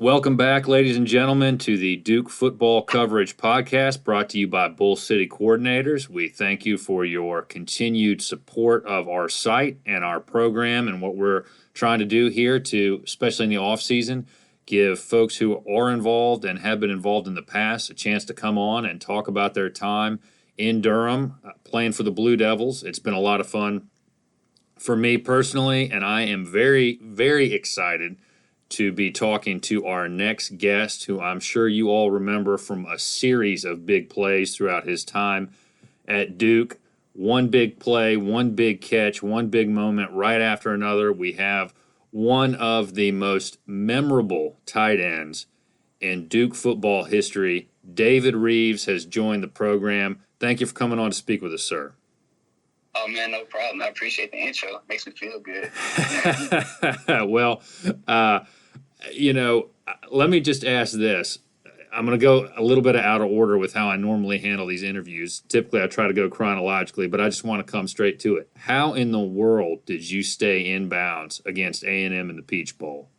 Welcome back, ladies and gentlemen, to the Duke Football Coverage Podcast brought to you by Bull City Coordinators. We thank you for your continued support of our site and our program and what we're trying to do here to, especially in the off season, give folks who are involved and have been involved in the past a chance to come on and talk about their time in Durham playing for the Blue Devils. It's been a lot of fun for me personally, and I am very, very excited to be talking to our next guest, who I'm sure you all remember from a series of big plays throughout his time at Duke. One big play, one big catch, one big moment right after another. We have one of the most memorable tight ends in Duke football history. David Reeves has joined the program. Thank you for coming on to speak with us, sir. Oh, man, no problem. I appreciate the intro. It makes me feel good. Well, let me just ask this. I'm going to go a little bit out of order with how I normally handle these interviews. Typically, I try to go chronologically, but I just want to come straight to it. How in the world did you stay in bounds against A&M in the Peach Bowl?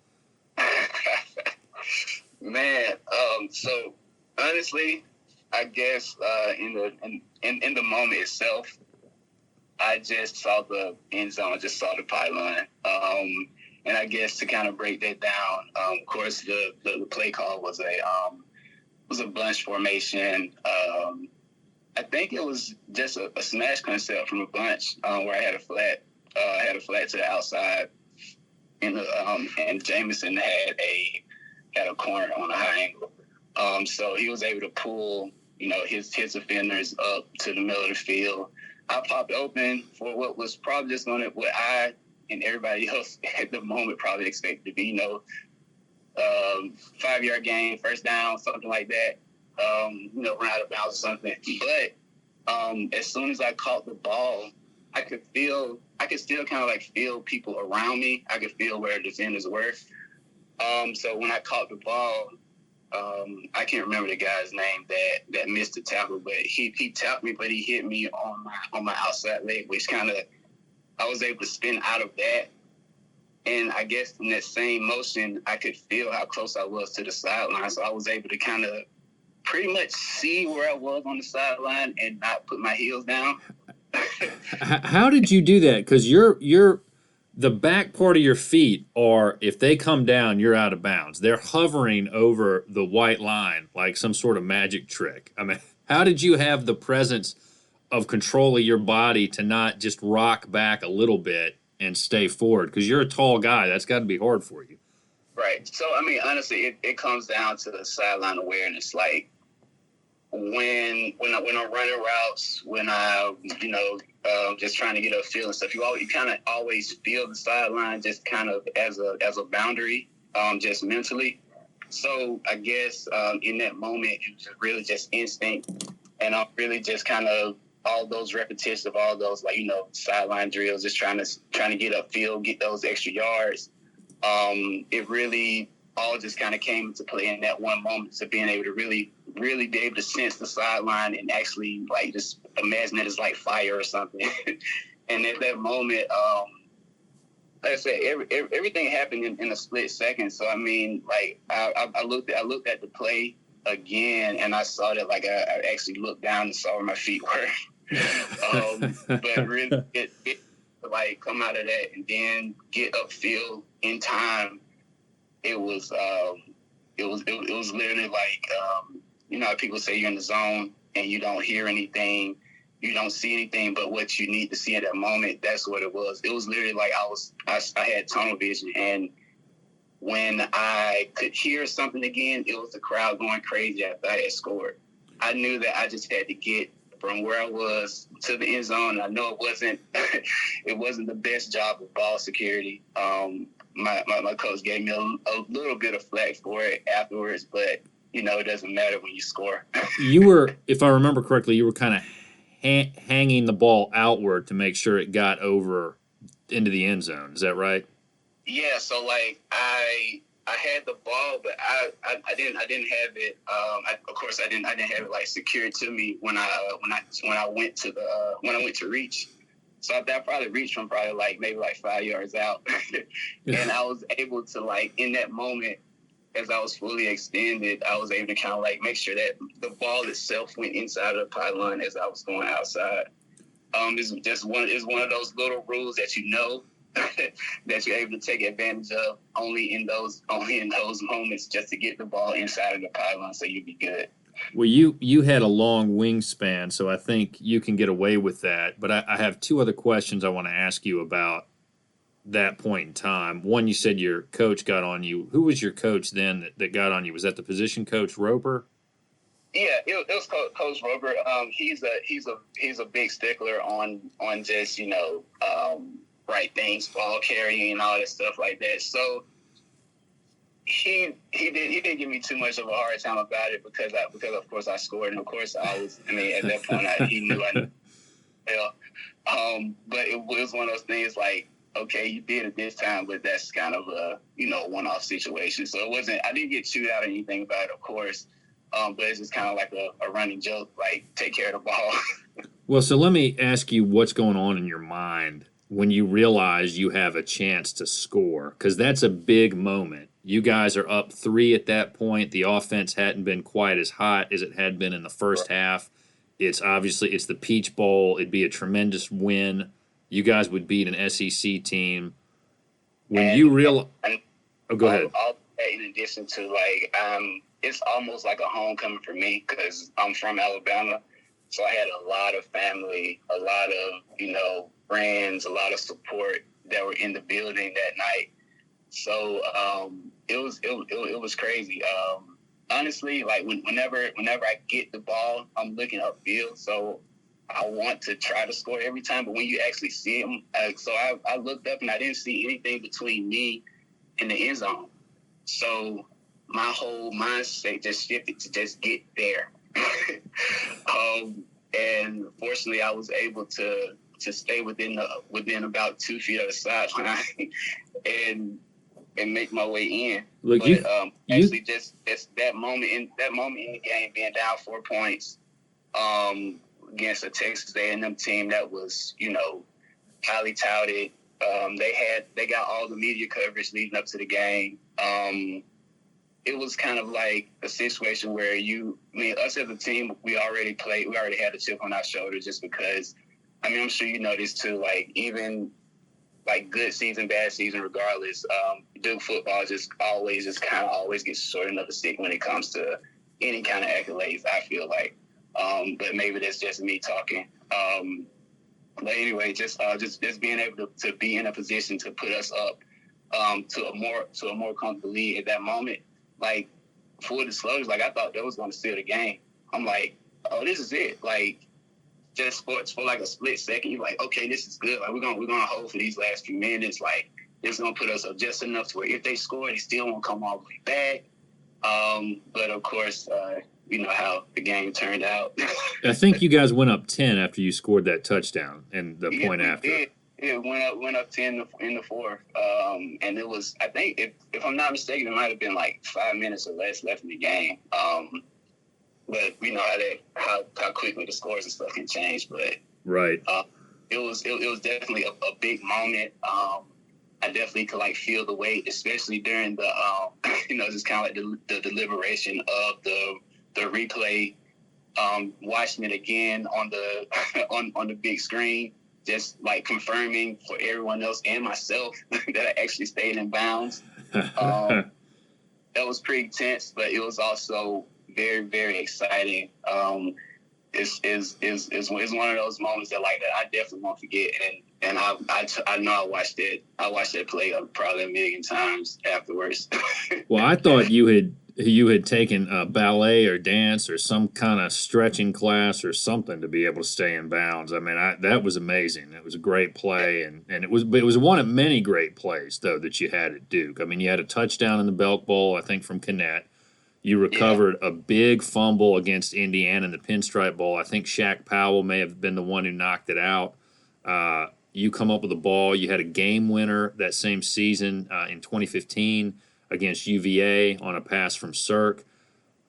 Man, so honestly, I guess in the moment itself, I just saw the end zone, just saw the pylon. And I guess to kind of break that down, of course, the play call was a bunch formation. I think it was just a smash concept from a bunch where I had a flat to the outside, and Jameson had a corner on a high angle. So he was able to pull, his defenders up to the middle of the field. I popped open for what was probably just what I and everybody else at the moment probably expected to be, 5-yard gain, first down, something like that, run out of bounds or something. But as soon as I caught the ball, I could still kind of like feel people around me. I could feel where defenders were. So when I caught the ball, I can't remember the guy's name that missed the tackle, but he tapped me, but he hit me on my outside leg, which kind of I was able to spin out of that. And I guess in that same motion, I could feel how close I was to the sideline. So I was able to kind of pretty much see where I was on the sideline and not put my heels down. How did you do that? Because you're the back part of your feet are, if they come down, you're out of bounds. They're hovering over the white line like some sort of magic trick. I mean, how did you have the presence of control of your body to not just rock back a little bit and stay forward? Because you're a tall guy. That's got to be hard for you. Right. So, I mean, honestly, it comes down to the sideline awareness. Like, when I'm running routes, when I, just trying to get a feel and stuff, you kind of always feel the sideline just kind of as a boundary, just mentally. So I guess in that moment, it was really just instinct, and I'm really just kind of all those repetitions of all those sideline drills, just trying to get a feel, get those extra yards. It really all just kind of came into play in that one moment, to being able to really be able to sense the sideline and actually just imagine it as like fire or something. And at that moment, like I said, everything happened in a split second. So I mean, I looked at the play again, and I saw that I actually looked down and saw where my feet were. But really, it come out of that and then get upfield in time. It was literally how people say you're in the zone and you don't hear anything, you don't see anything but what you need to see at that moment. That's what it was. It was literally like I had tunnel vision, and when I could hear something again, it was the crowd going crazy after I had scored. I knew that I just had to get from where I was to the end zone. I know it wasn't the best job of ball security. My coach gave me a little bit of flack for it afterwards, but it doesn't matter when you score. You were, if I remember correctly, you were kind of hanging the ball outward to make sure it got over into the end zone. Is that right? Yeah. So I had the ball, but I didn't have it. Of course I didn't have it secured to me when I went to reach. So I probably reached from maybe 5 yards out. And I was able to in that moment as I was fully extended, I was able to kind of like make sure that the ball itself went inside of the pylon as I was going outside. It's one of those little rules that that you're able to take advantage of only in those moments, just to get the ball inside of the pylon so you'd be good. Well, you had a long wingspan, so I think you can get away with that. But I have two other questions I want to ask you about that point in time. One, you said your coach got on you. Who was your coach then that got on you? Was that the position coach, Roper? Yeah, it was Coach Roper. He's a big stickler on just right things, ball carrying, and all that stuff like that. So he didn't give me too much of a hard time about it because of course I scored, and of course at that point he knew I well. But it was one of those things like, okay, you did it this time, but that's kind of a one-off situation. So I didn't get chewed out or anything about it, of course. But it's just kind of like a running joke, like take care of the ball. Well, so let me ask you what's going on in your mind when you realize you have a chance to score, because that's a big moment. You guys are up 3 at that point. The offense hadn't been quite as hot as it had been in the first half. It's the Peach Bowl. It'd be a tremendous win. You guys would beat an SEC team. When you realize, go ahead. In addition to it's almost like a homecoming for me because I'm from Alabama. So I had a lot of family, a lot of, friends, a lot of support that were in the building that night. So it was crazy. Honestly, like whenever I get the ball, I'm looking upfield. So I want to try to score every time. But when you actually see them, so I looked up and I didn't see anything between me and the end zone. So my whole mindset just shifted to just get there. And fortunately, I was able to stay within about 2 feet of the sideline and make my way in. Look, actually, just that moment in the game, being down 4 points against a Texas A&M team that was highly touted. They got all the media coverage leading up to the game. It was kind of like a situation where us as a team, we already had a chip on our shoulder just because, I'm sure you know this too, like even like good season, bad season, regardless, Duke football always gets short enough a stick when it comes to any kind of accolades, I feel like. But maybe that's just me talking. But anyway, just being able to be in a position to put us up to a more comfortable lead at that moment. Like, full disclosure, like I thought that was going to seal the game. I'm like, oh, this is it. Like, just for like a split second, you're like, okay, this is good. Like we're gonna hold for these last few minutes. Like it's gonna put us up just enough to where if they score, they still won't come all the way back. But of course, you know how the game turned out. I think you guys went up 10 after you scored that touchdown and the point after. It went up 10 in the fourth, and it was, I think, if I'm not mistaken, it might have been like 5 minutes or less left in the game. But we know how quickly the scores and stuff can change. But right, it was definitely a big moment. I definitely could like feel the weight, especially during the just kind of like the deliberation of the replay. Watching it again on the on the big screen, just like confirming for everyone else and myself that I actually stayed in bounds. That was pretty tense, but it was also very, very exciting. It's one of those moments that I definitely won't forget, and I know I watched that play probably a million times afterwards. Well, I thought you had taken a ballet or dance or some kind of stretching class or something to be able to stay in bounds. I mean, that was amazing. It was a great play, and it was one of many great plays though that you had at Duke. I mean, you had a touchdown in the Belk Bowl, I think, from Knack. You recovered a big fumble against Indiana in the Pinstripe Bowl. I think Shaq Powell may have been the one who knocked it out. You come up with a ball. You had a game winner that same season in 2015 against UVA on a pass from Cirque.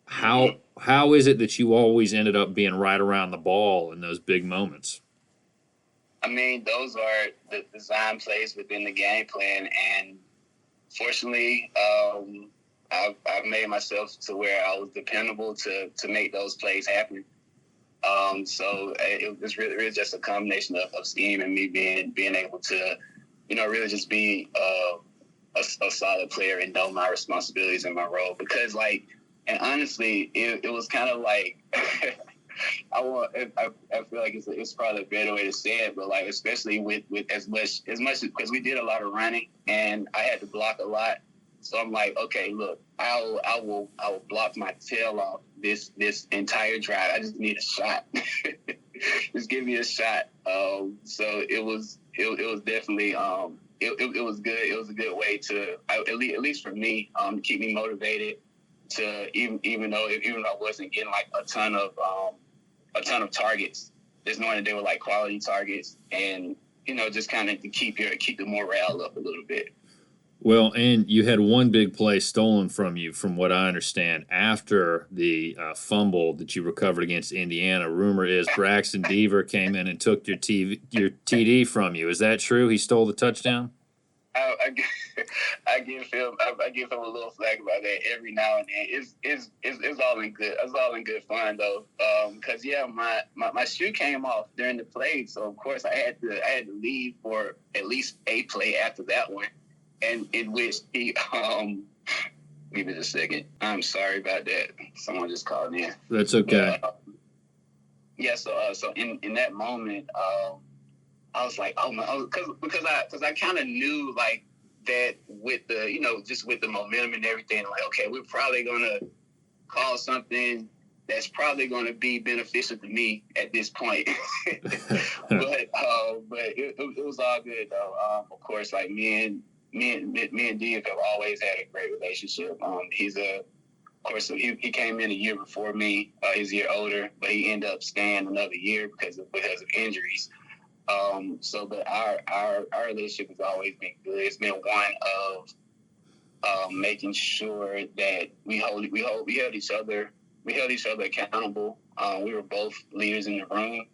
How is it that you always ended up being right around the ball in those big moments? I mean, those are the design plays within the game plan, and fortunately, I've made myself to where I was dependable to make those plays happen. So it was really just a combination of scheme and me being able to, really just be a solid player and know my responsibilities and my role. Because and honestly, it was kind of like I feel like it's probably a better way to say it, but especially with as much because we did a lot of running and I had to block a lot. So I'm like, okay, look, I will block my tail off this entire drive. I just need a shot. Just give me a shot. So it was definitely it was good. It was a good way to at least for me keep me motivated to even though I wasn't getting a ton of targets, just knowing that they were quality targets and just kind of to keep the morale up a little bit. Well, and you had one big play stolen from you, from what I understand, after the fumble that you recovered against Indiana. Rumor is Braxton Deaver came in and took your TD from you. Is that true? He stole the touchdown? I give him a little flack about that every now and then. It's all in good. It's all in good fun though. Because my shoe came off during the play, so of course I had to leave for at least a play after that one. And in which he, give me a second. I'm sorry about that. Someone just called in. That's okay. But, so in that moment, I was like, oh my, because I kind of knew that with the just with the momentum and everything, okay, we're probably gonna call something that's probably gonna be beneficial to me at this point. but it was all good though. Of course, me and Dave have always had a great relationship. He came in a year before me. He's a year older, but he ended up staying another year because of injuries. But our relationship has always been good. It's been one of making sure that we held each other accountable. We were both leaders in the room,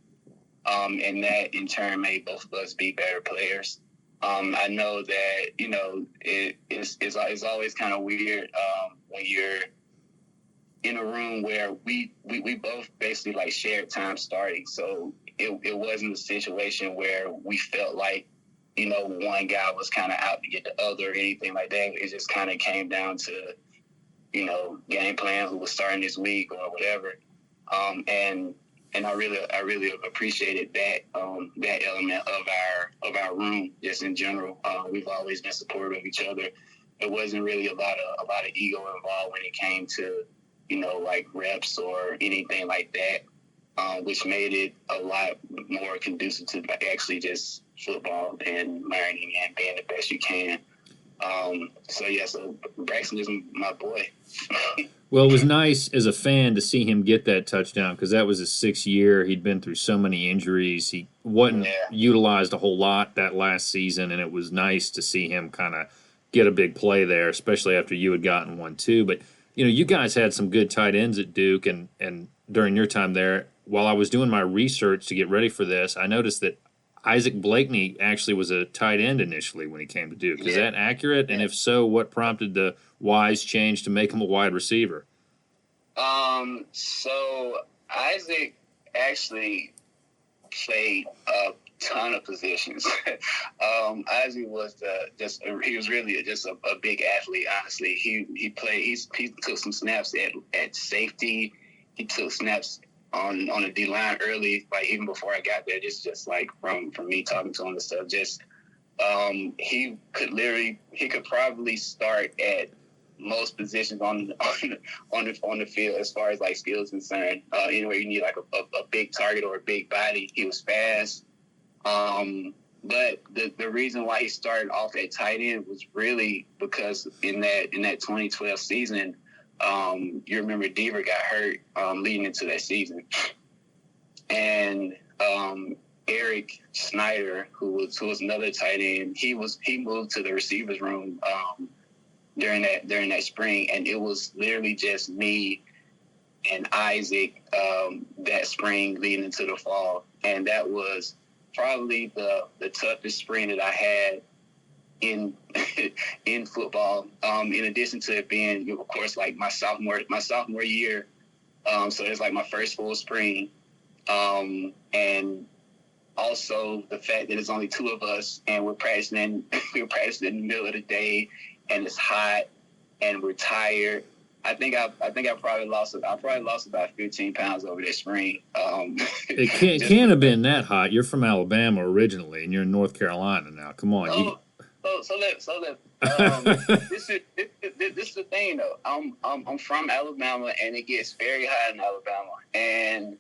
and that in turn made both of us be better players. I know that it's always kind of weird when you're in a room where we both basically shared time starting, so it wasn't a situation where we felt like one guy was kind of out to get the other or anything like that. It just kind of came down to game plan, who was starting this week or whatever, and I really appreciated that element of our room just in general. We've always been supportive of each other. There wasn't really a lot of ego involved when it came to reps or anything like that, which made it a lot more conducive to actually just football and learning and being the best you can. So Braxton is my boy. Well, it was nice as a fan to see him get that touchdown because that was his 6th year. He'd been through so many injuries. He wasn't utilized a whole lot that last season, and it was nice to see him kind of get a big play there, especially after you had gotten one too. But, you guys had some good tight ends at Duke, and during your time there, while I was doing my research to get ready for this, I noticed that Isaac Blakeney actually was a tight end initially when he came to Duke. Is that accurate? And if so, what prompted the wise change to make him a wide receiver? So Isaac actually played a ton of positions. Isaac was he was really just a big athlete. Honestly, he took some snaps at safety. He took snaps on the D line early, even before I got there. Just from me talking to him and stuff. He could probably start at most positions on the field as far as skills concerned. Anywhere you need a big target or a big body, he was fast. But the reason why he started off at tight end was really because in that 2012 season, you remember Deaver got hurt leading into that season, and Eric Snyder, who was another tight end, he moved to the receivers room during that spring, and it was literally just me and Isaac that spring leading into the fall, and that was probably the toughest spring that I had in in football. In addition to it being, of course, like my sophomore year. So it's like my first full spring. And also the fact that it's only two of us and we're practicing we're practicing in the middle of the day and it's hot and we're tired. I think I probably lost about 15 pounds over this spring. It can't have been that hot. You're from Alabama originally, and you're in North Carolina now. Come on, this is the thing though. I'm from Alabama, and it gets very hot in Alabama, and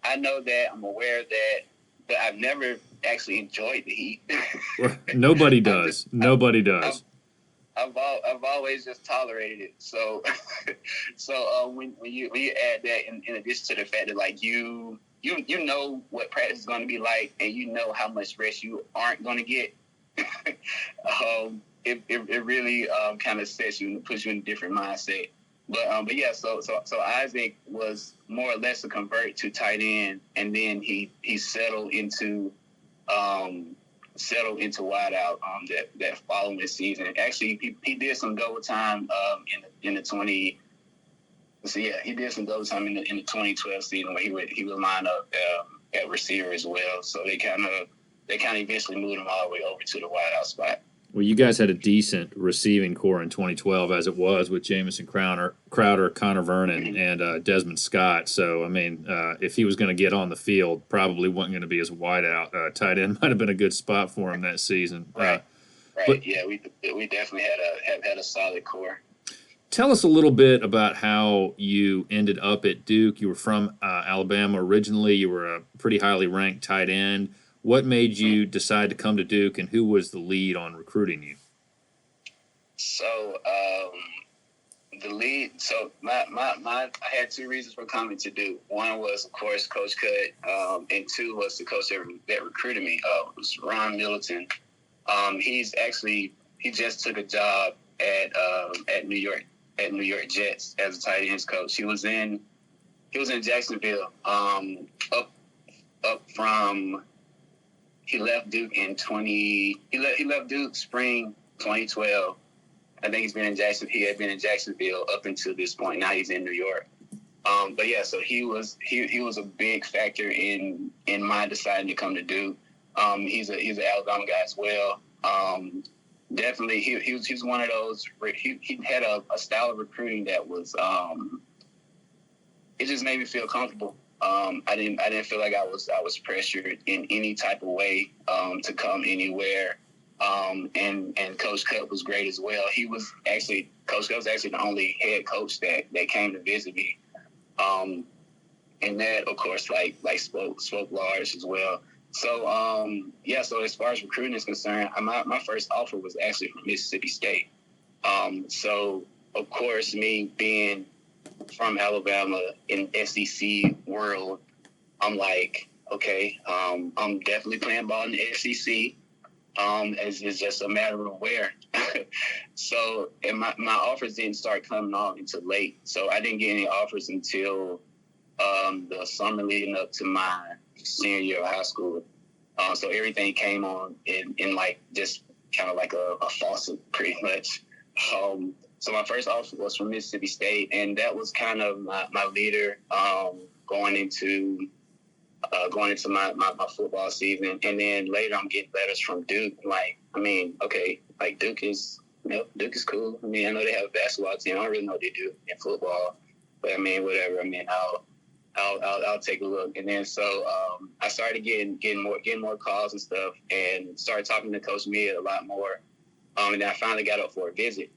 I know that, I'm aware of that, but I've never actually enjoyed the heat. Nobody does. Nobody does. I've always just tolerated it. So when you add that in addition to the fact that like you know what practice is going to be like, and you know how much rest you aren't going to get, it really kind of sets you and puts you in a different mindset. But yeah, so Isaac was more or less a convert to tight end, and then he settled into wide out that following season. Actually, he did some double time in the 20. So yeah, he did some double time in the 2012 season where he would line up at receiver as well. So they kind of eventually moved him all the way over to the wide out spot. Well, you guys had a decent receiving core in 2012, as it was with Jamison Crowder, Connor Vernon, and Desmond Scott. So, I mean, if he was going to get on the field, probably wasn't going to be as wide out. Tight end might have been a good spot for him that season. Right. But, yeah, we definitely had a solid core. Tell us a little bit about how you ended up at Duke. You were from Alabama originally. You were a pretty highly ranked tight end. What made you decide to come to Duke, and who was the lead on recruiting you? So the lead. So I had two reasons for coming to Duke. One was, of course, Coach Cut, and two was the coach that recruited me. It was Ron Middleton. He just took a job at New York Jets as a tight ends coach. He was in Jacksonville. Up from. He left Duke He left Duke spring 2012. I think he had been in Jacksonville up until this point. Now he's in New York. But yeah, so he was a big factor in my deciding to come to Duke. He's an Alabama guy as well. Definitely, he was one of those. He had a style of recruiting that was. It just made me feel comfortable. I didn't feel like I was pressured in any type of way to come anywhere. And Coach Cut was great as well. Coach Cut was actually the only head coach that came to visit me. And that, of course, like spoke large as well. So yeah. So as far as recruiting is concerned, my first offer was actually from Mississippi State. So of course, me being from Alabama in SEC world, I'm like, okay, I'm definitely playing ball in the SEC. It's just a matter of where. So, and my offers didn't start coming on until late. So I didn't get any offers until the summer leading up to my senior year of high school. So everything came on in like just kind of like a faucet, pretty much. So my first offer was from Mississippi State, and that was kind of my leader going into my football season. And then later I'm getting letters from Duke. Like, I mean, okay, like Duke is cool. I mean, I know they have a basketball team. I don't really know what they do in football, but I mean, whatever. I mean, I'll take a look. And then so I started getting more calls and stuff, and started talking to Coach Mid a lot more. And then I finally got up for a visit.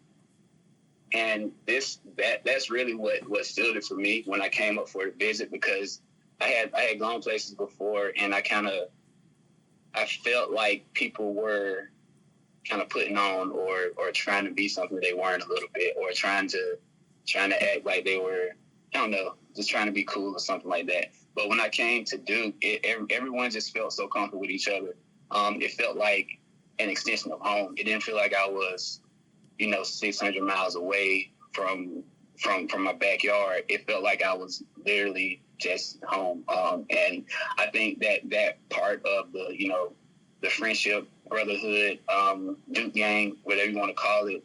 And that's really what sealed it for me when I came up for the visit, because I had gone places before, and I felt like people were kind of putting on or trying to be something they weren't a little bit, or trying to act like they were, I don't know, just trying to be cool or something like that. But when I came to Duke, everyone just felt so comfortable with each other. It felt like an extension of home. It didn't feel like I was 600 miles away from my backyard. It felt like I was literally just home. And I think that part of the friendship brotherhood, Duke gang, whatever you want to call it,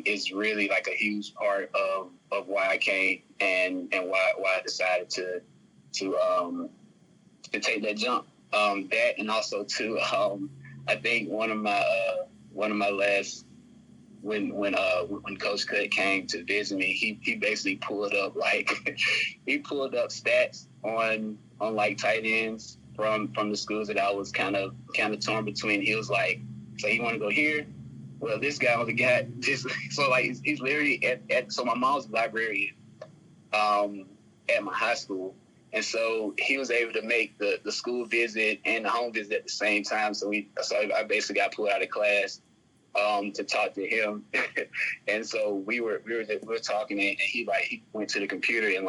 is really like a huge part of why I came and why I decided to take that jump. That, and also too, I think one of my last, when Coach Cut came to visit me, he basically pulled up he pulled up stats on like tight ends from the schools that I was kind of torn between. He was like, so you want to go here? Well, this guy only got this. So like he's literally so my mom's librarian at my high school. And so he was able to make the school visit and the home visit at the same time. So I basically got pulled out of class to talk to him. And so we were talking, and he went to the computer and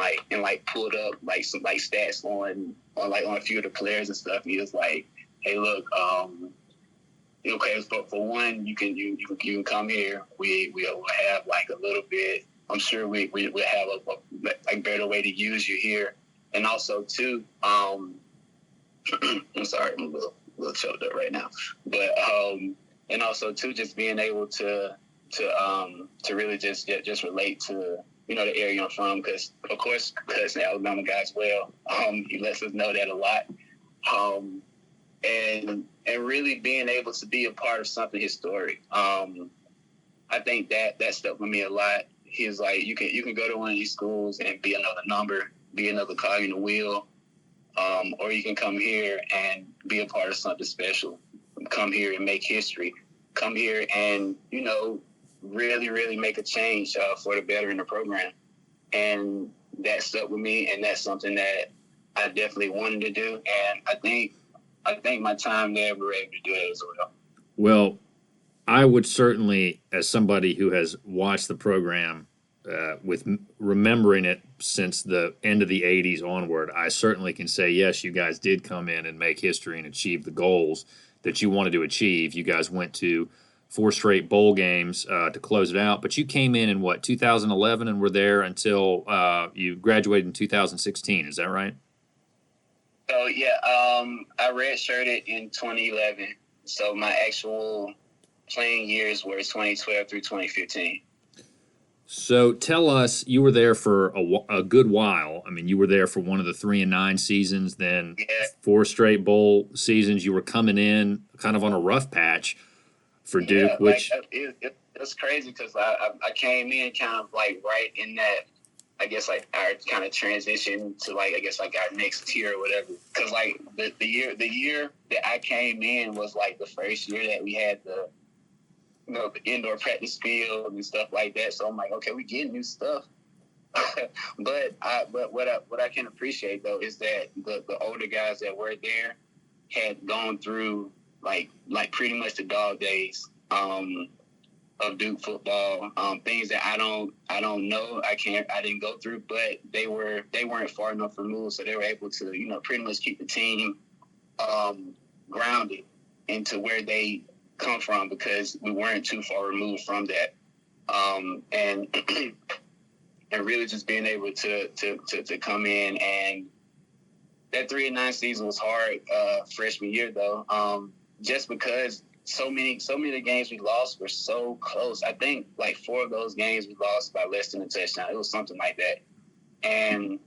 pulled up some stats on a few of the players and stuff. And he was like, hey, look, okay, for one, you can come here. We'll have like a little bit. I'm sure we'll have a better way to use you here. And also too, I'm sorry, I'm a little choked up right now. But and also too, just being able to really just relate to the area I'm from, because of course, because the Alabama guy as well. He lets us know that a lot. And really being able to be a part of something historic. I think that stuck with me a lot. He was like, you can go to one of these schools and be another number, be another cog in the wheel, or you can come here and be a part of something special. Come here and make history. Come here and, really, really make a change for the better in the program. And that stuck with me, and that's something that I definitely wanted to do. And I think my time there, we were able to do it as well. Well, I would certainly, as somebody who has watched the program with remembering it since the end of the 80s onward, I certainly can say, yes, you guys did come in and make history and achieve the goals that you wanted to achieve. You guys went to 4 straight bowl games to close it out, but you came in 2011 and were there until you graduated in 2016. Is that right? So, yeah, I redshirted in 2011. So my actual playing years were 2012 through 2015. So tell us, you were there for a good while. I mean, you were there for one of the 3-9 seasons, then 4 straight bowl seasons. You were coming in kind of on a rough patch for Duke, which it was crazy because I came in kind of like right in that, I guess, like our kind of transition to like, I guess, like our next tier or whatever. Because like the year that I came in was like the first year that we had the indoor practice field and stuff like that. So I'm like, okay, we getting new stuff. but what I can appreciate though is that the older guys that were there had gone through like pretty much the dog days of Duke football, things that I don't know, I didn't go through, but they weren't far enough removed, so they were able to pretty much keep the team grounded into where they come from, because we weren't too far removed from that, and and really just being able to come in. And that 3-9 season was hard freshman year though, just because so many of the games we lost were so close. I think like 4 of those games we lost by less than a touchdown. It was something like that, and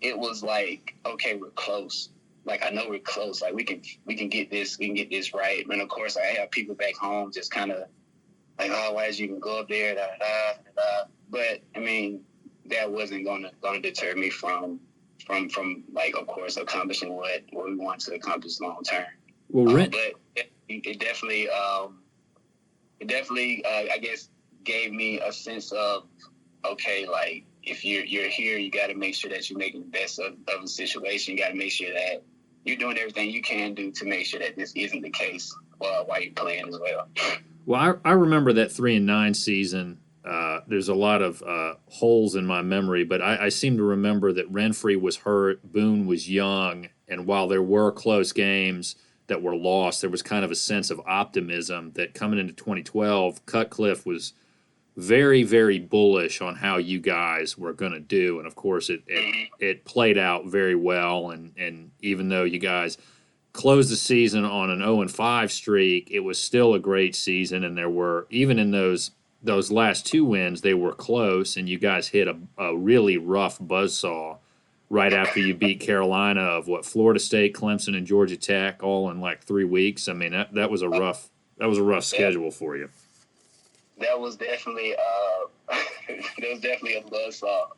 it was like, okay, we're close. Like, I know we're close. Like, we can get this right. And of course, I have people back home just kind of like, oh, why did you even go up there? Da, da, da. But I mean, that wasn't gonna deter me from like, of course, accomplishing what we want to accomplish long term. Well, but it definitely I guess gave me a sense of, okay, like, if you're here, you got to make sure that you're making the best of the situation. You got to make sure that you're doing everything you can do to make sure that this isn't the case while you're playing as well. Well, I remember that 3-9 season. There's a lot of holes in my memory, but I seem to remember that Renfrey was hurt, Boone was young, and while there were close games that were lost, there was kind of a sense of optimism that coming into 2012, Cutcliffe was very, very bullish on how you guys were going to do. And, of course, it played out very well. And even though you guys closed the season on an 0-5 streak. It was still a great season, and there were, even in those last two wins, they were close, and you guys hit a really rough buzzsaw right after you beat Carolina of Florida State, Clemson, and Georgia Tech all in like 3 weeks. I mean, that was a rough schedule for you. That was definitely that was definitely a buzzsaw.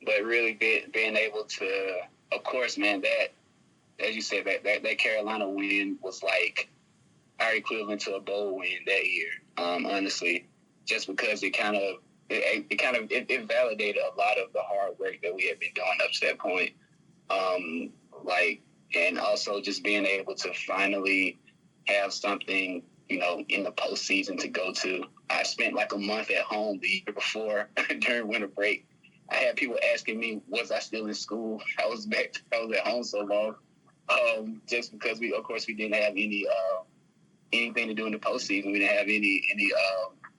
But really being able to, of course, man, that, as you said, that Carolina win was like our equivalent to a bowl win that year. Honestly, just because it validated a lot of the hard work that we had been doing up to that point. And also just being able to finally have something, in the postseason to go to. I spent like a month at home the year before during winter break. I had people asking me, was I still in school? I was at home so long. Just because we didn't have anything to do in the postseason. We didn't have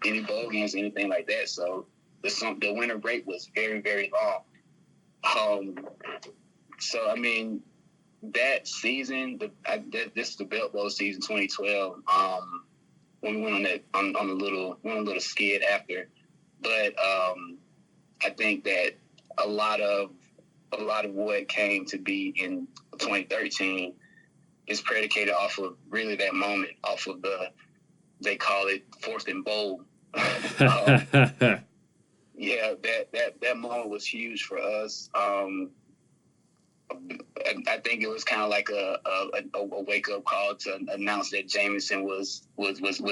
any bowl games or anything like that. So the winter break was very, very long. So I mean, that season, this is the Belt Bowl season, 2012. When we went on a little skid after, but I think that a lot of what came to be in 2013 is predicated off of really that moment, off of they call it fourth and bowl. Yeah, that moment was huge for us. I think it was kind of like a wake up call to announce that Jameson was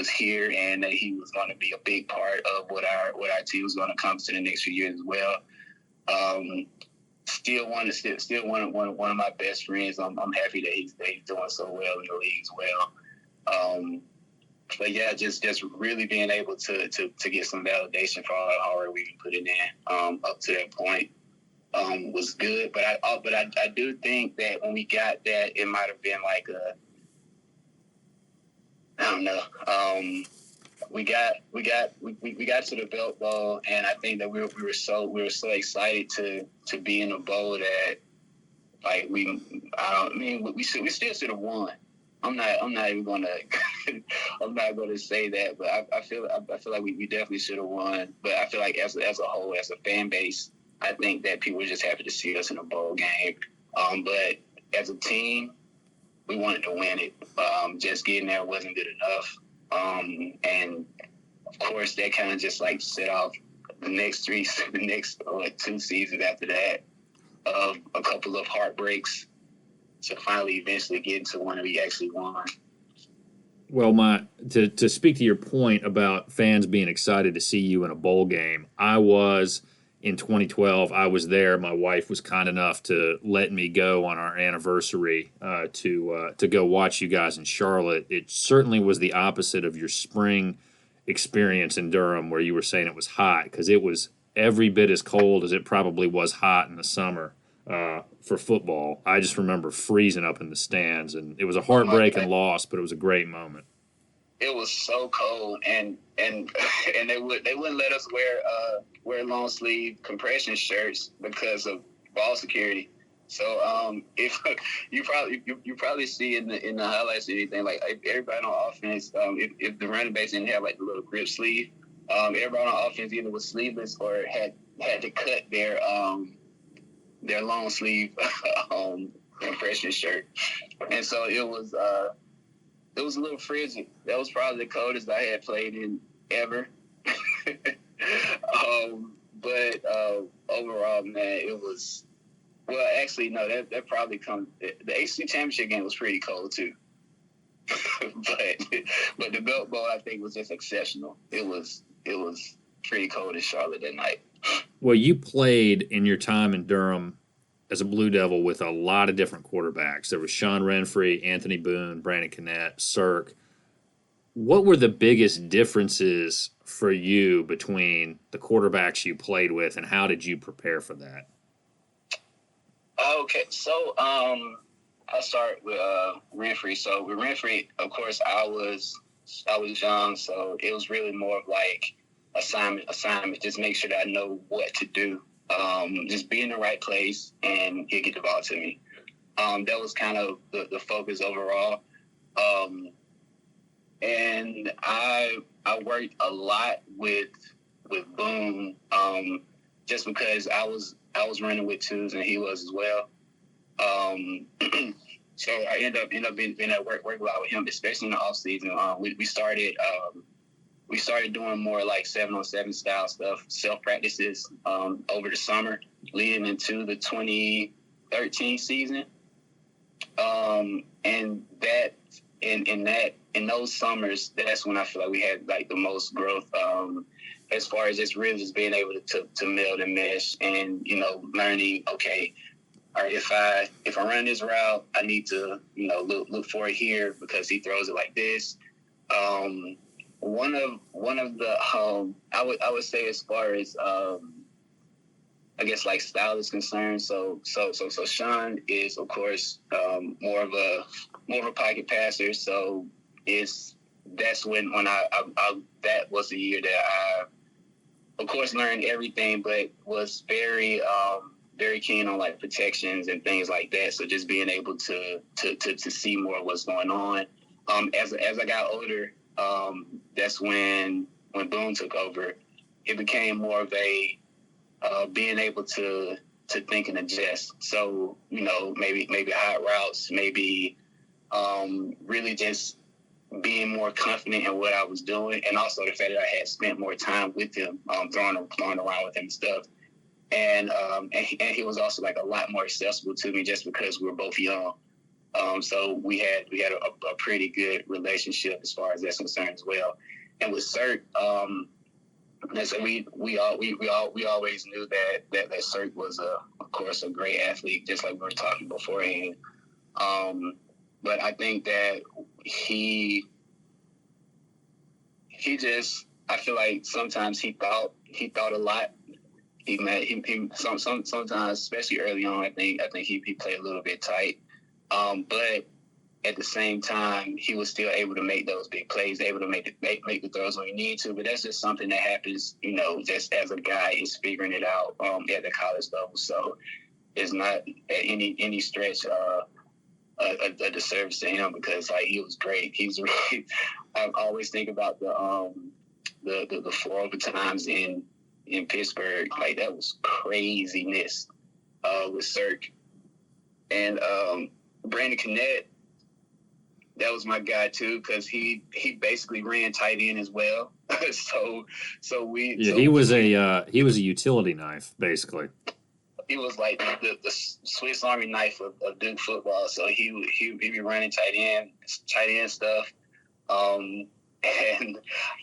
here and that he was going to be a big part of what our team was going to come to the next few years as well. Still one of my best friends. I'm happy that he's doing so well in the league as well. But yeah, just really being able to get some validation for all the hard work we've been putting in up to that point. Was good, but I do think that when we got that, it might have been like I don't know. We got to the Belt Bowl, and I think that we were so excited to be in a bowl that like we still should have won. I'm not even gonna I'm not gonna say that, but I feel like we definitely should have won. But I feel like as a whole, as a fan base, I think that people were just happy to see us in a bowl game. But as a team, we wanted to win it. Just getting there wasn't good enough. And of course, that kind of just like set off the next 2 seasons after that of a couple of heartbreaks to finally eventually get into one we actually won. Well, to speak to your point about fans being excited to see you in a bowl game, I was in 2012. I was there. My wife was kind enough to let me go on our anniversary to go watch you guys in Charlotte. It certainly was the opposite of your spring experience in Durham, where you were saying it was hot, because it was every bit as cold as it probably was hot in the summer for football. I just remember freezing up in the stands, and it was a heartbreaking loss, but it was a great moment. It was so cold, and they wouldn't let us wear long sleeve compression shirts because of ball security. So if you probably see in the highlights or anything, like everybody on offense, if the running backs didn't have like the little grip sleeve, everybody on offense either was sleeveless or had to cut their long sleeve compression shirt, and so it was a little frigid. That was probably the coldest I had played in ever. But overall, man, it was. Well, actually, no. That probably comes. The ACC championship game was pretty cold too. but the Belt Bowl, I think, was just exceptional. It was pretty cold in Charlotte that night. Well, you played in your time in Durham as a Blue Devil with a lot of different quarterbacks. There was Sean Renfree, Anthony Boone, Brandon Cannett, Cirque. What were the biggest differences for you between the quarterbacks you played with, and how did you prepare for that? Okay, so I'll start with Renfree. So with Renfree, of course, I was young, so it was really more of like assignment. Just make sure that I know what to do. Just be in the right place and he'll get the ball to me. That was kind of the focus overall. And I worked a lot with Boone, just because I was running with twos and he was as well. So I ended up being at work a lot with him, especially in the off season. We started doing more like 7-on-7 style stuff, self practices over the summer, leading into the 2013 season. And that in those summers, that's when I feel like we had like the most growth, as far as just really just being able to meld and mesh, and learning, okay, all right, if I run this route, I need to look for it here because he throws it like this. One of the I would say, as far as I guess like style is concerned, so Sean is, of course, more of a pocket passer. So that's when I that was the year that I, of course, learned everything, but was very keen on like protections and things like that. So just being able to see more of what's going on. As I got older, that's when Boone took over. It became more of a being able to think and adjust. So maybe hot routes, maybe really just being more confident in what I was doing, and also the fact that I had spent more time with him, throwing around with him and stuff. And he was also like a lot more accessible to me just because we were both young. So we had a pretty good relationship as far as that's concerned as well. And with Cert, so we always knew that Cert was of course a great athlete, just like we were talking beforehand. But I think that he just, I feel like sometimes he thought a lot. Sometimes, especially early on, I think he played a little bit tight. But at the same time, he was still able to make those big plays, able to make the throws when he needed to. But that's just something that happens, just as a guy is figuring it out at the college level. So it's not at any stretch a disservice to him, because like he was great. He's really, I always think about the 4 overtimes in Pittsburgh. Like, that was craziness with Cirque. And Brandon Cannett, that was my guy too, because he basically ran tight end as well. He was a utility knife, basically. He was like the Swiss Army knife of Duke football. So he'd be running tight end stuff. And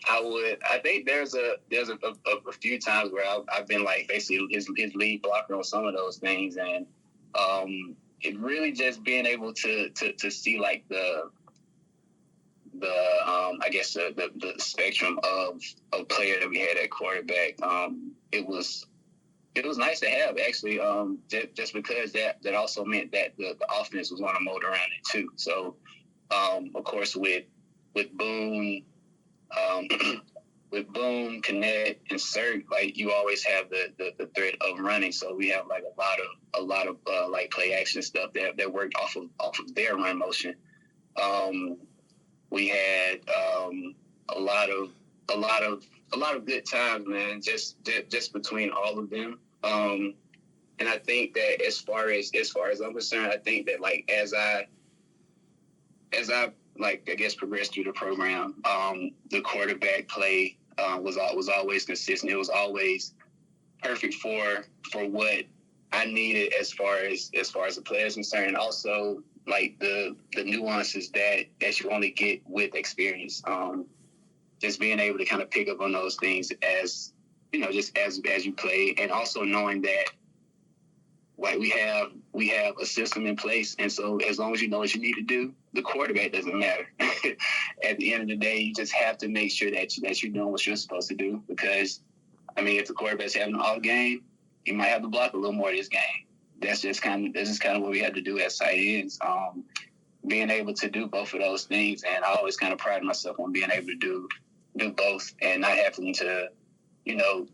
I think there's a few times where I've been like basically his lead blocker on some of those things, and it really just being able to see like the I guess the spectrum of player that we had at quarterback. It was nice to have, actually, just because that also meant that the offense was on a mold around it too. So of course with Boone, Connect, and Cert, like, you always have the threat of running. So we have like a lot of like play action stuff that worked off of their run motion. We had a lot of good times, man, just between all of them. And I think that as far as I'm concerned, I think that like as I like, I guess, progressed through the program, the quarterback play was always consistent. It was always perfect for what I needed as far as the player is concerned, and also like the nuances that you only get with experience. Just being able to kind of pick up on those things as just as you play, and also knowing that like we have a system in place, and so as long as you know what you need to do, the quarterback doesn't matter. At the end of the day, you just have to make sure that you're doing what you're supposed to do, because I mean, if the quarterback's having an off game, you might have to block a little more this game. This is kind of what we had to do as tight ends. Being able to do both of those things, and I always kind of pride myself on being able to do both, and not having to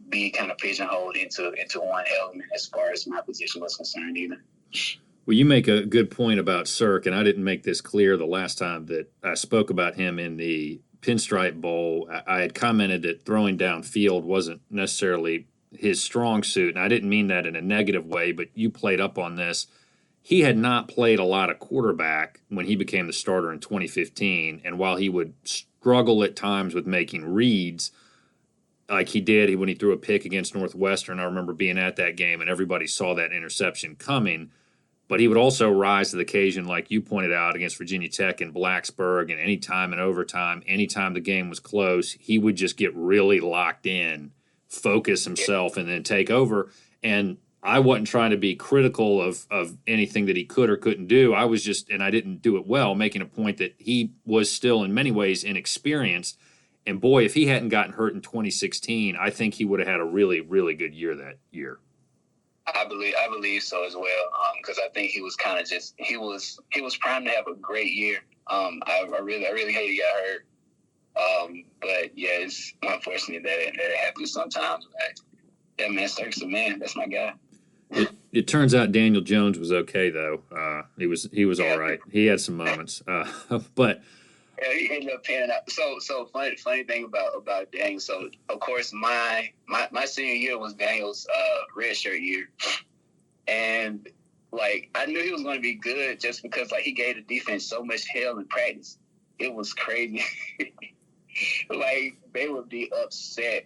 be kind of pigeonholed into one element as far as my position was concerned either. Well, you make a good point about Cirque, and I didn't make this clear the last time that I spoke about him in the Pinstripe Bowl. I had commented that throwing downfield wasn't necessarily his strong suit, and I didn't mean that in a negative way, but you played up on this. He had not played a lot of quarterback when he became the starter in 2015, and while he would struggle at times with making reads, like he did when he threw a pick against Northwestern, I remember being at that game, and everybody saw that interception coming. But he would also rise to the occasion, like you pointed out, against Virginia Tech and Blacksburg, and any time in overtime, anytime the game was close, he would just get really locked in, focus himself, and then take over. And I wasn't trying to be critical of anything that he could or couldn't do. I was just, and I didn't do it well, making a point that he was still in many ways inexperienced. And boy, if he hadn't gotten hurt in 2016, I think he would have had a really, really good year that year. I believe so as well. Because I think he was kind of just he was primed to have a great year. I really hate he got hurt. But yeah, it's unfortunate that it happens sometimes. That man Cirque's a man. That's my guy. It turns out Daniel Jones was okay though. He was all right. He had some moments, but. Yeah, he ended up panning out. So funny thing about Daniel. So of course my senior year was Daniel's redshirt year, and like I knew he was going to be good just because like he gave the defense so much hell in practice. It was crazy. Like they would be upset,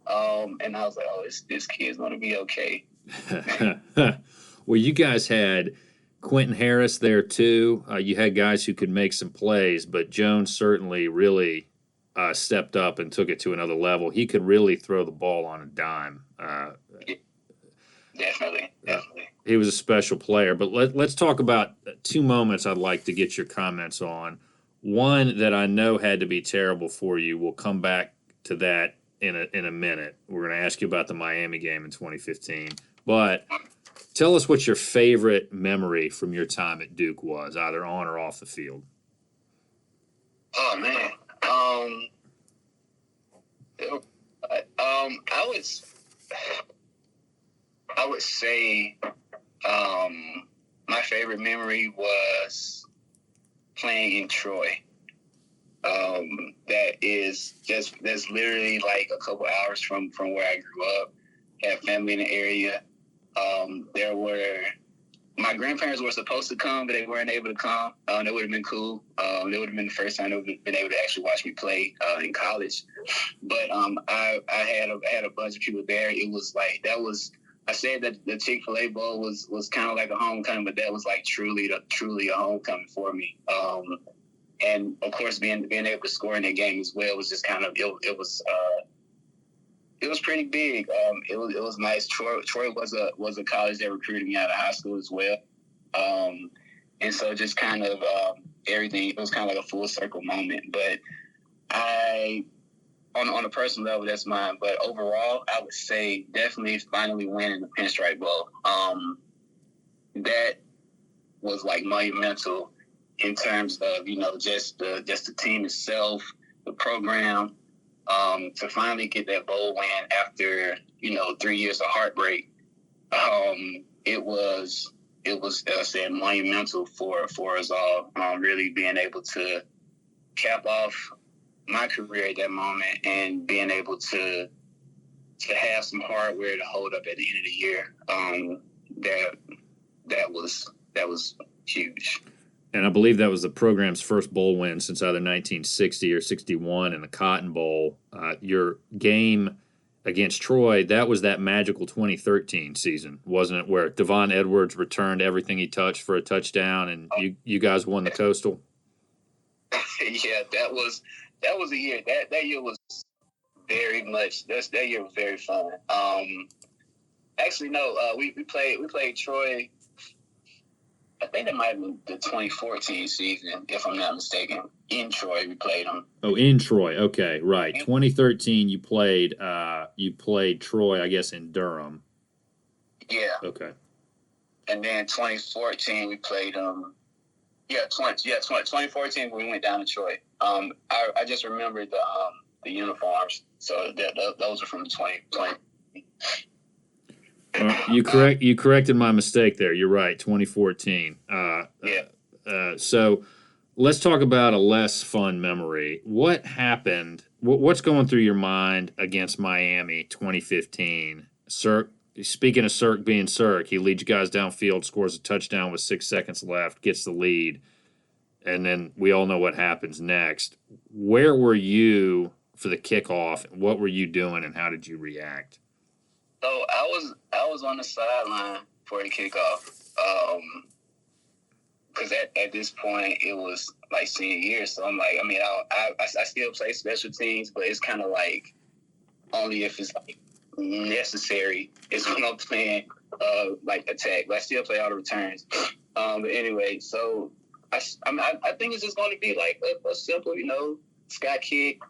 and I was like, oh, this kid's going to be okay. Well, you guys had Quentin Harris there too. You had guys who could make some plays, but Jones certainly really stepped up and took it to another level. He could really throw the ball on a dime. Definitely. He was a special player. But let's talk about two moments I'd like to get your comments on. One that I know had to be terrible for you. We'll come back to that in a minute. We're going to ask you about the Miami game in 2015. But tell us what your favorite memory from your time at Duke was, either on or off the field. Oh man, I would say my favorite memory was playing in Troy. That's literally like a couple hours from where I grew up. Had family in the area. My grandparents were supposed to come, but they weren't able to come. That would have been cool. That would have been the first time they would have been able to actually watch me play in college. But I had a bunch of people there. It was like I said that the Chick-fil-A Bowl was kind of like a homecoming, but that was like truly a homecoming for me. And of course, being able to score in that game as well was just kind of it was pretty big. It was nice. Troy was a college that recruited me out of high school as well. And so just kind of everything. It was kind of like a full circle moment. But on a personal level, that's mine. But overall, I would say definitely finally winning the Pinstripe Bowl. That was like monumental in terms of just the team itself, the program. To finally get that bowl win after 3 years of heartbreak, it was as I said monumental for us all. Really being able to cap off my career at that moment and being able to have some hardware to hold up at the end of the year. That was huge. And I believe that was the program's first bowl win since either 1960 or 61 in the Cotton Bowl. Your game against Troy, that was that magical 2013 season, wasn't it, where Devon Edwards returned everything he touched for a touchdown, and you guys won the Coastal? Yeah, that was a year. That year was very much. That year was very fun. Actually, no, we played Troy. I think that might have been the 2014 season, if I'm not mistaken. In Troy, we played them. Oh, in Troy. Okay, right. 2013, you played Troy, I guess, in Durham. Yeah. Okay. And then 2014, we played them. 2014, we went down to Troy. I just remember the uniforms, so those are from 2020. You corrected my mistake there. You're right. 2014. So let's talk about a less fun memory. What happened? What's going through your mind against Miami 2015? Speaking of Cirque being Cirque, he leads you guys downfield, scores a touchdown with 6 seconds left, gets the lead, and then we all know what happens next. Where were you for the kickoff? What were you doing, and how did you react? So I was on the sideline for the kickoff. Because at this point it was like senior year, so I'm like, I mean, I still play special teams, but it's kind of like only if it's like necessary is when I'm playing like attack. But I still play all the returns. But anyway, so I think it's just going to be like a simple, sky kick,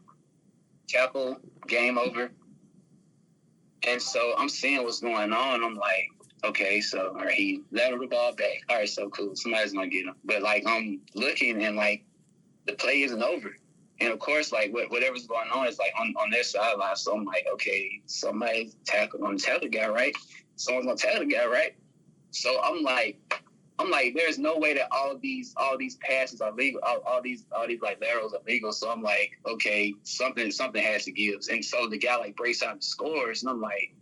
tackle, game over. And so I'm seeing what's going on. I'm like, okay, so all right, he let the ball back. All right, so cool. Somebody's gonna get him. But like I'm looking and like the play isn't over. And of course, like whatever's going on is like on their sideline. So I'm like, okay, somebody's gonna tackle the guy, right? Someone's gonna tackle the guy, right? So I'm like, there's no way that all these passes are legal. All these like laterals are legal. So I'm like, okay, something has to give. And so the guy like breaks out and scores, and I'm like,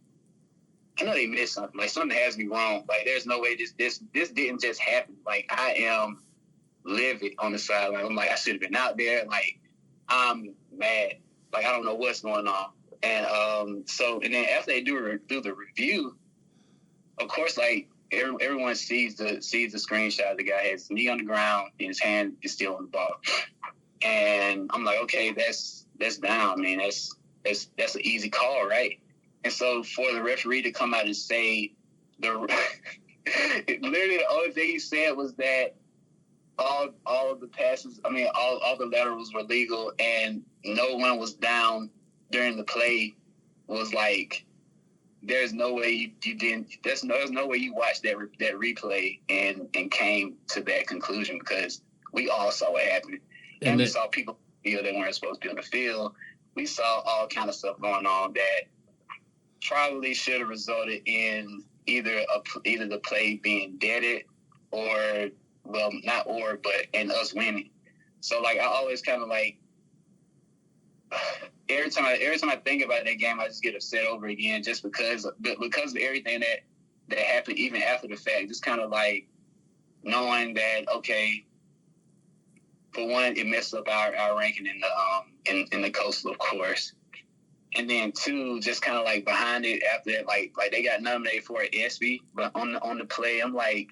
I know they missed something. Like something has to be wrong. Like there's no way this didn't just happen. Like I am livid on the sideline. I'm like, I should have been out there. Like I'm mad. Like I don't know what's going on. And and then after they do the review, of course, like everyone sees the screenshot. The guy has his knee on the ground and his hand is still on the ball. And I'm like, okay, that's down. I mean, that's an easy call, right? And so for the referee to come out and say literally the only thing he said was that all of the passes, I mean, all the laterals were legal and no one was down during the play, was like, there's no way you didn't. There's no way you watched that replay and came to that conclusion, because we all saw what happened, and we saw people that weren't supposed to be on the field. We saw all kind of stuff going on that probably should have resulted in either the play being deaded or, well, not or, but in us winning. So like I always kind of like. Every time I think about that game, I just get upset over again, just because of everything that happened, even after the fact. Just kind of like knowing that, okay, for one, it messed up our ranking in the Coastal, of course, and then two, just kind of like behind it after that, like they got nominated for an ESPY, but on the play, I'm like,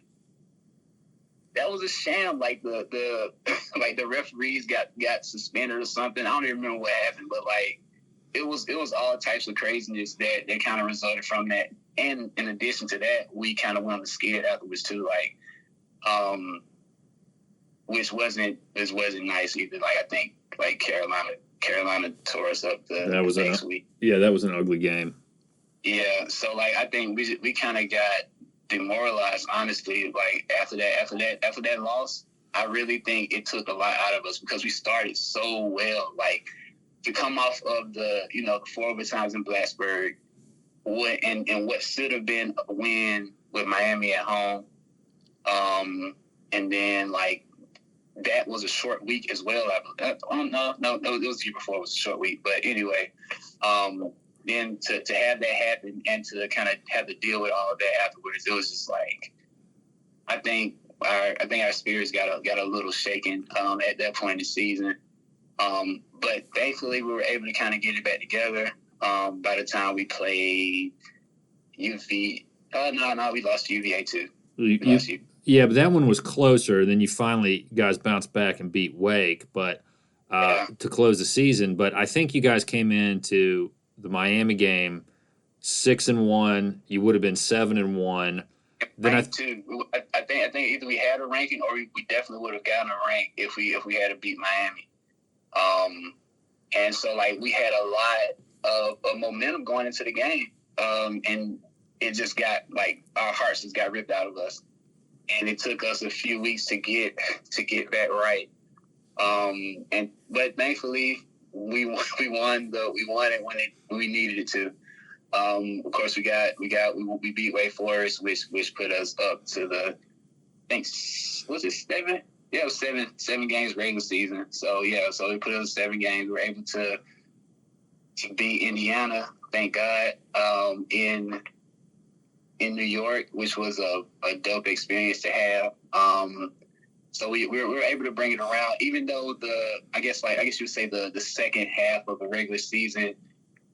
that was a sham. Like the like the referees got suspended or something. I don't even remember what happened, but like it was all types of craziness that kind of resulted from that. And in addition to that, we kind of went on the skid afterwards too, like which wasn't nice either. Like I think like Carolina tore us up the next week. Yeah, that was an ugly game. Yeah, so like I think we kind of got demoralized, honestly. Like after that loss, I really think it took a lot out of us, because we started so well. Like to come off of the 4 overtimes in Blacksburg, and what should have been a win with Miami at home, and then like that was a short week as well. No, it was the year before. It was a short week, but anyway. Then to have that happen and to kind of have to deal with all of that afterwards, it was just like, I think our spirits got a little shaken at that point in the season. But thankfully we were able to kind of get it back together. By the time we played UV, we lost to UVA too. Yeah, but that one was closer. Then you finally guys bounced back and beat Wake, but to close the season. But I think you guys came into the Miami game 6-1. You would have been 7-1. Then I think either we had a ranking or we definitely would have gotten a rank if we had to beat Miami. And so like we had a lot of momentum going into the game, and it just got like our hearts just got ripped out of us, and it took us a few weeks to get back right. But thankfully we won it when we needed it to. Of course, we beat Wake Forest, which put us up to I think, was it 7? Yeah, it was seven games regular season. So we put us 7 games. We were able to beat Indiana, thank God, in New York, which was a dope experience to have. So we were able to bring it around, even though I guess you would say the second half of the regular season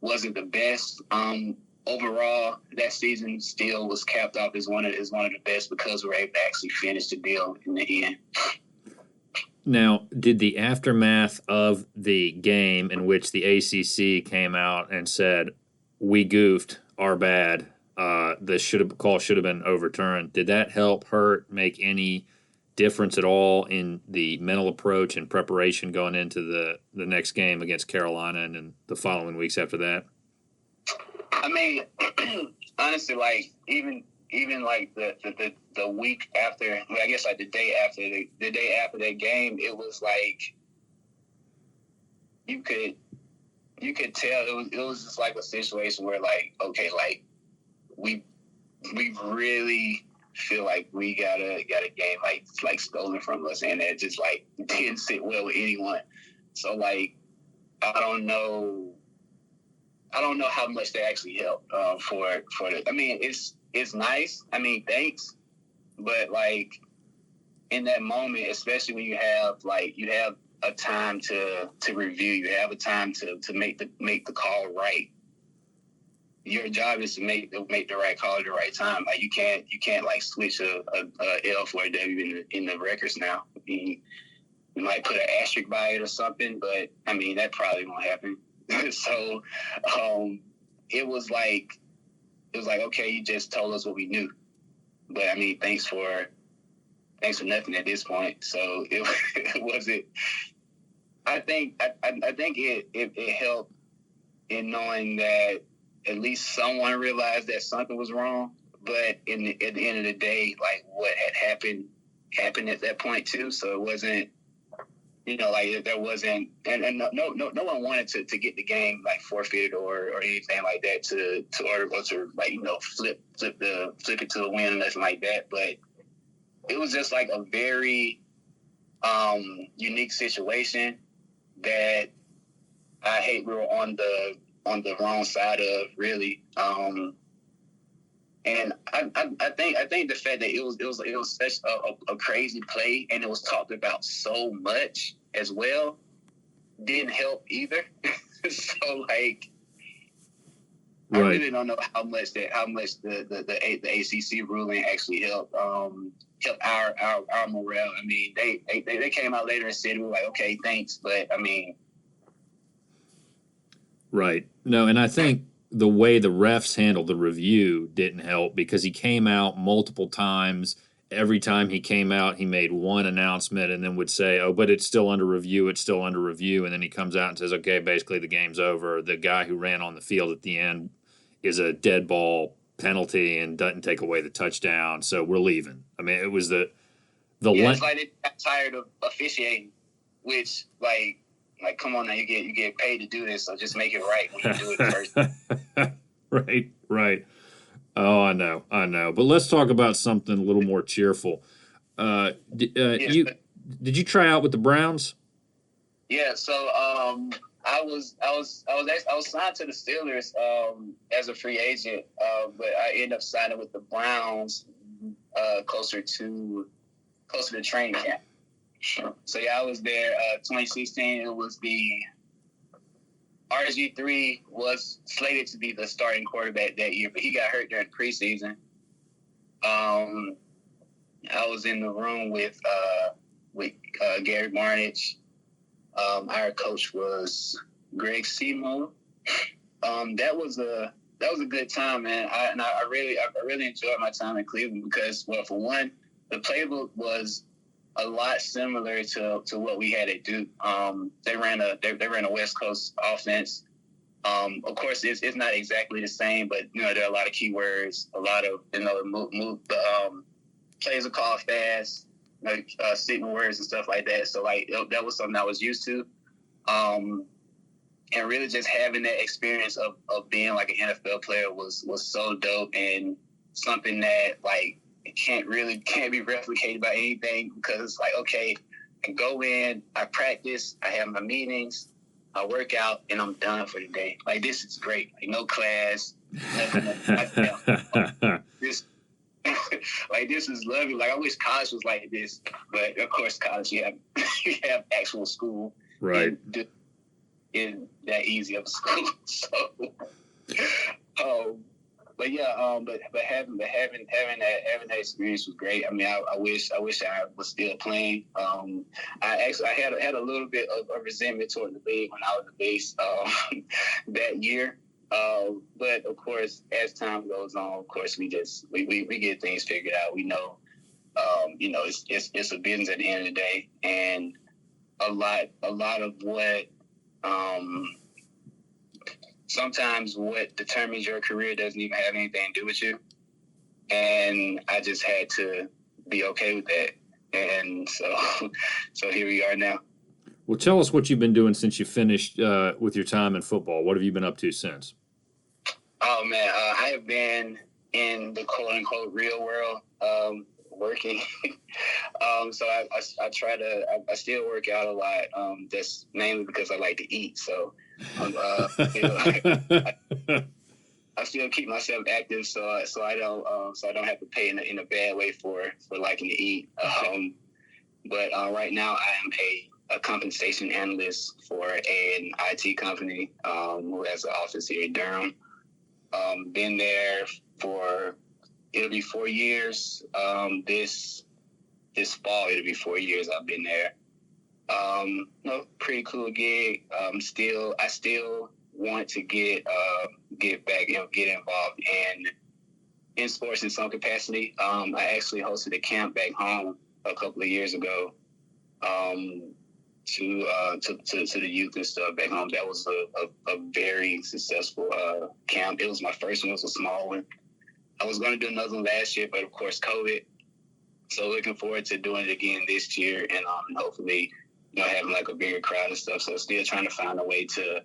wasn't the best. Overall, that season still was capped off as one of the best because we were able to actually finish the deal in the end. Now, did the aftermath of the game in which the ACC came out and said, "We goofed, our bad, the call should have been overturned," did that help, hurt, make any difference at all in the mental approach and preparation going into the next game against Carolina and then the following weeks after that? I mean, honestly, like even like the week after, I guess like the day after that game, it was like you could tell it was just like a situation where like, okay, like we really feel like we got a game like stolen from us, and it just like didn't sit well with anyone. So like I don't know how much they actually helped for the. I mean, it's nice. I mean, thanks, but like in that moment, especially when you have a time to review, you have a time to make the call right. Your job is to make the right call at the right time. Like you can't like switch a L for a W in the records now. I mean, you might put an asterisk by it or something, but I mean that probably won't happen. So it was like okay, you just told us what we knew, but I mean thanks for nothing at this point. So it wasn't. I think it helped in knowing that at least someone realized that something was wrong. But at the end of the day, like what had happened at that point too. So it wasn't. Like there wasn't, and no one wanted to get the game like forfeited or anything like that to like flip it to a win or nothing like that. But it was just like a very unique situation that I hate we were on the wrong side of, really. And I think the fact that it was such a crazy play and it was talked about so much as well didn't help either. So like, right. I really don't know how much the ACC ruling actually helped our morale. I mean, they came out later and said we were like, okay, thanks, but I mean, right. No, and I think the way the refs handled the review didn't help because he came out multiple times. Every time he came out, he made one announcement and then would say, "Oh, but it's still under review. It's still under review." And then he comes out and says, "Okay, basically the game's over. The guy who ran on the field at the end is a dead ball penalty and doesn't take away the touchdown. So we're leaving." I mean, it was it's like they got tired of officiating, which like come on now, you get paid to do this, so just make it right when you do it first. Right. Oh, I know. But let's talk about something a little more cheerful. Did you try out with the Browns? Yeah. So I was signed to the Steelers as a free agent, but I ended up signing with the Browns closer to training camp. So yeah, I was there 2016. It was RG3 was slated to be the starting quarterback that year, but he got hurt during preseason. I was in the room with Gary Barnidge. Our coach was Greg Simo. That was a good time, man. I really enjoyed my time in Cleveland because, well, for one, the playbook was a lot similar to what we had at Duke. They ran a West Coast offense. Of course, it's not exactly the same, but there are a lot of keywords, a lot of plays are called fast, signal words and stuff like that. So like that was something I was used to. and really just having that experience of being like an NFL player was so dope, and something that like can't be replicated by anything, because it's like, okay, I go in, I practice, I have my meetings, I work out, and I'm done for the day. Like, this is great. Like, no class, nothing. This like, this is lovely. Like, I wish college was like this, but of course, college you have actual school, right? Isn't that easy of a school. So, but yeah, but having that experience was great. I mean, I wish I was still playing. I had a little bit of a resentment toward the league when I was the base that year. But of course, as time goes on, of course, we get things figured out. We know, it's a business at the end of the day, and a lot of what, sometimes what determines your career doesn't even have anything to do with you. And I just had to be okay with that. And so here we are now. Well, tell us what you've been doing since you finished with your time in football. What have you been up to since? Oh, man, I have been in the quote-unquote real world, working. So I still work out a lot. That's mainly because I like to eat. So I still keep myself active, so I don't have to pay in a bad way for liking to eat. But right now I am a compensation analyst for an IT company who has an office here in Durham. Been there for, it'll be 4 years. This fall it'll be 4 years I've been there. Pretty cool gig. I still want to get back, get involved in sports in some capacity. I actually hosted a camp back home a couple of years ago, to the youth and stuff back home. That was a very successful camp. It was my first one. It was a small one. I was going to do another one last year, but of course COVID. So looking forward to doing it again this year, and hopefully, having like a bigger crowd and stuff. So still trying to find a way to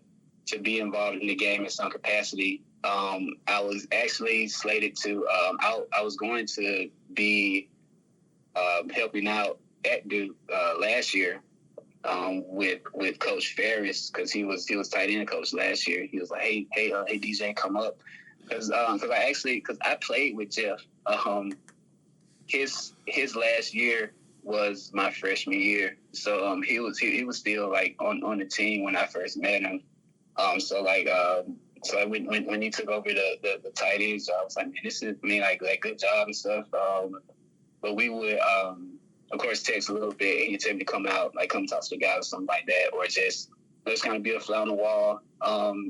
be involved in the game in some capacity. I was actually slated to. I was going to be helping out at Duke last year with Coach Ferris, because he was tight end coach last year. He was like, hey DJ, come up, because I played with Jeff. His last year was my freshman year, so he was still like on the team when I first met him. So when he took over the tight end job, I was like, man, this is like good job and stuff. But we would of course text a little bit, and he'd tell me to come out, like come talk to the guys or something like that, or just let's kind of be a fly on the wall,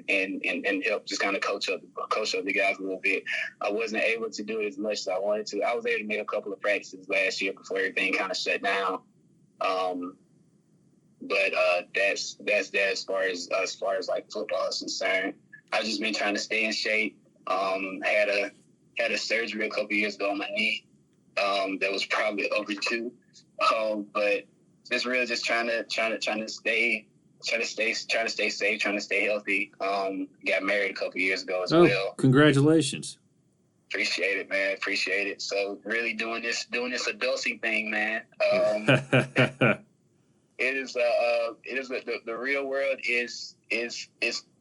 and help just kind of coach up the guys a little bit. I wasn't able to do it as much as I wanted to. I was able to make a couple of practices last year before everything kind of shut down. But that's that as far as like football is concerned. I've just been trying to stay in shape. Had a surgery a couple years ago on my knee. That was probably overdue. But just really just trying to stay safe, trying to stay healthy. Got married a couple years ago as well. Congratulations. Appreciate it, man. Appreciate it. So really doing this adulting thing, man. It is the real world is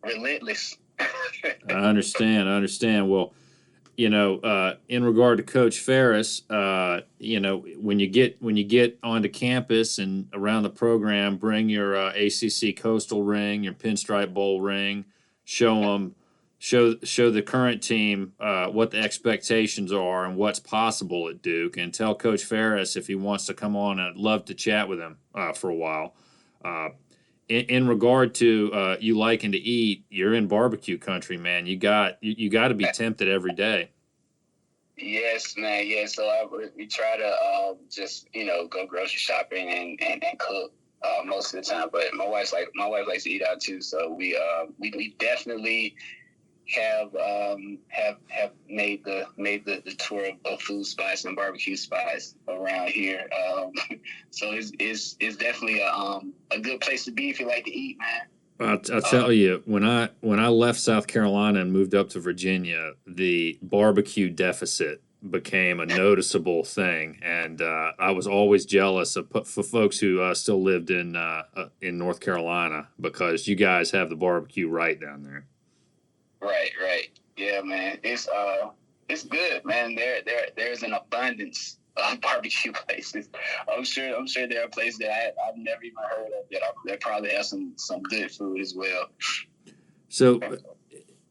relentless. I understand. Well, in regard to Coach Ferris, when you get onto campus and around the program, bring your ACC Coastal ring, your Pinstripe Bowl ring, show the current team what the expectations are and what's possible at Duke, and tell Coach Ferris if he wants to come on. I'd love to chat with him for a while. In regard to you liking to eat, you're in barbecue country, man. You got to be tempted every day. Yes, man. Yeah. So we try to just go grocery shopping and cook most of the time. But my wife likes to eat out too. So we definitely have made the tour of food spots and barbecue spots around here. So it's definitely a good place to be if you like to eat, man. I'll tell you, when I left South Carolina and moved up to Virginia, the barbecue deficit became a noticeable thing, and I was always jealous of for folks who still lived in North Carolina because you guys have the barbecue right down there. Right. Yeah, man. It's good, man. There's an abundance of barbecue places. I'm sure there are places that I've never even heard of that probably have some good food as well. So,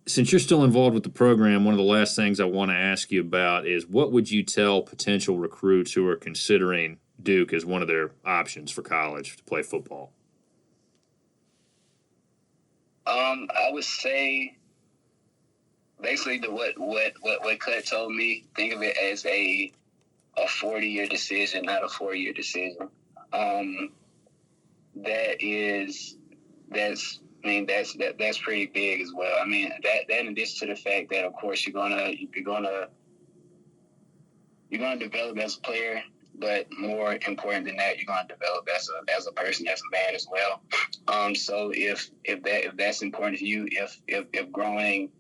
since you're still involved with the program, one of the last things I want to ask you about is what would you tell potential recruits who are considering Duke as one of their options for college to play football? I would say basically what Cut told me, think of it as a 40-year decision, not a 4-year decision. That's pretty big as well. I mean, that in addition to the fact that of course you're gonna develop as a player, but more important than that, you're gonna develop as a person, as a man as well. So if that's important to you, if growing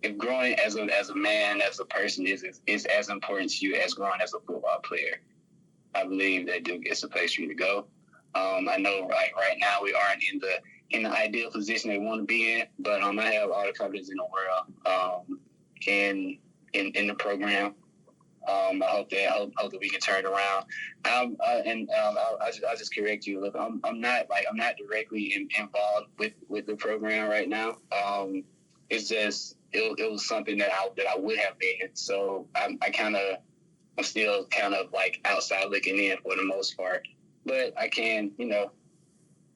as a man, as a person is as important to you as growing as a football player, I believe that Duke is the place for you to go. I know right now we aren't in the ideal position they want to be in, but I have all the confidence in the world in the program. I hope that we can turn it around. I'll just correct you. Look, I'm not directly involved with the program right now. It's just it was something that I would have been. So I'm still kind of like outside looking in for the most part. But I can,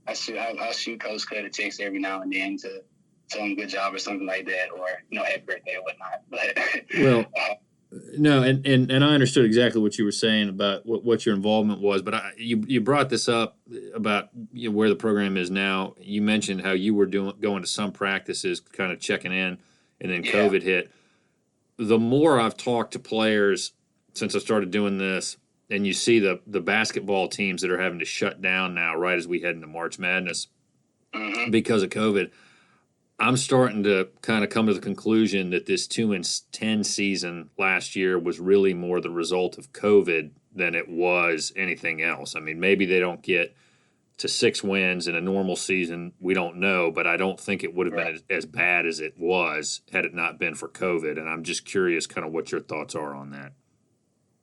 I'll shoot Coach Cut a text every now and then to tell him good job or something like that, or happy birthday or whatnot. But well, no, and I understood exactly what you were saying about what your involvement was. But you brought this up about where the program is now. You mentioned how you were going to some practices, kind of checking in, and then COVID hit. The more I've talked to players since I started doing this, and you see the basketball teams that are having to shut down now right as we head into March Madness because of COVID, I'm starting to kind of come to the conclusion that this 2-10 season last year was really more the result of COVID than it was anything else. I mean, maybe they don't get to 6 wins in a normal season. We don't know, but I don't think it would have been as bad as it was had it not been for COVID. And I'm just curious kind of what your thoughts are on that.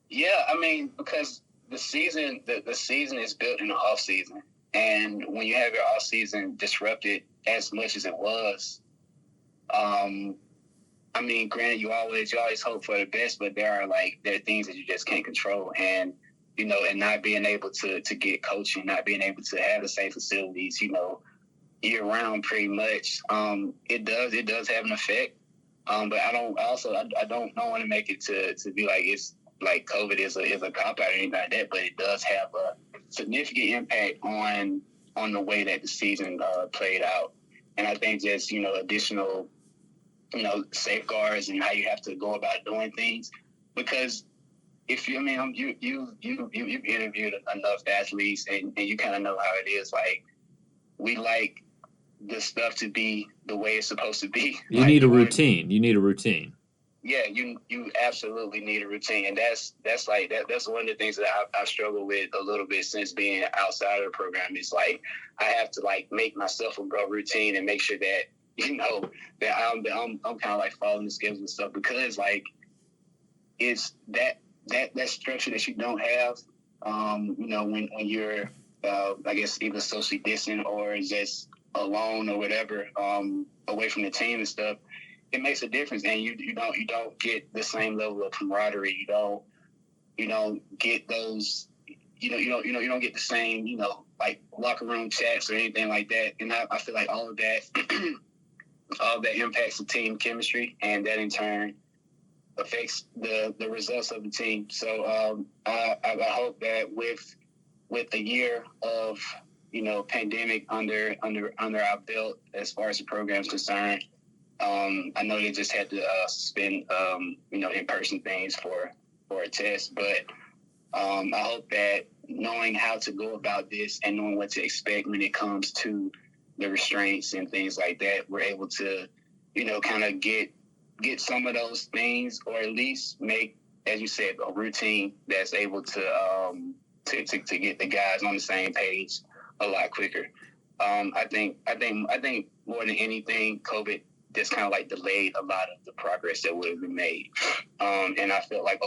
Yeah, I mean, because the season is built in the off season, and when you have your off season disrupted as much as it was, I mean, granted, you always hope for the best, but there are things that you just can't control, and and not being able to get coaching, not being able to have the same facilities, year round, pretty much, it does have an effect. But I don't want to make it to be like it's like COVID is a cop out or anything like that, but it does have a significant impact on the way that the season played out. And I think just, additional, safeguards and how you have to go about doing things. Because if you've interviewed enough athletes and you kind of know how it is. Like, we like the stuff to be the way it's supposed to be. You need a routine. You need a routine. Yeah, you absolutely need a routine, and that's one of the things that I've struggled with a little bit since being outside of the program. It's like I have to make myself a routine and make sure that that I'm kind of following the schedules and stuff, because it's that structure that you don't have. When you're I guess either socially distant or just alone or whatever, away from the team and stuff. It makes a difference, and you don't get the same level of camaraderie. You don't get those. You don't get the same locker room chats or anything like that. And I feel like all of that impacts the team chemistry, and that in turn affects the results of the team. So I hope that with a year of pandemic under our belt as far as the program is concerned. I know they just had to suspend, in-person things for a test, but I hope that knowing how to go about this and knowing what to expect when it comes to the restraints and things like that, we're able to, kind of get some of those things, or at least make, as you said, a routine that's able to get the guys on the same page a lot quicker. I think more than anything, COVID just kind of like delayed a lot of the progress that would have been made. And I felt like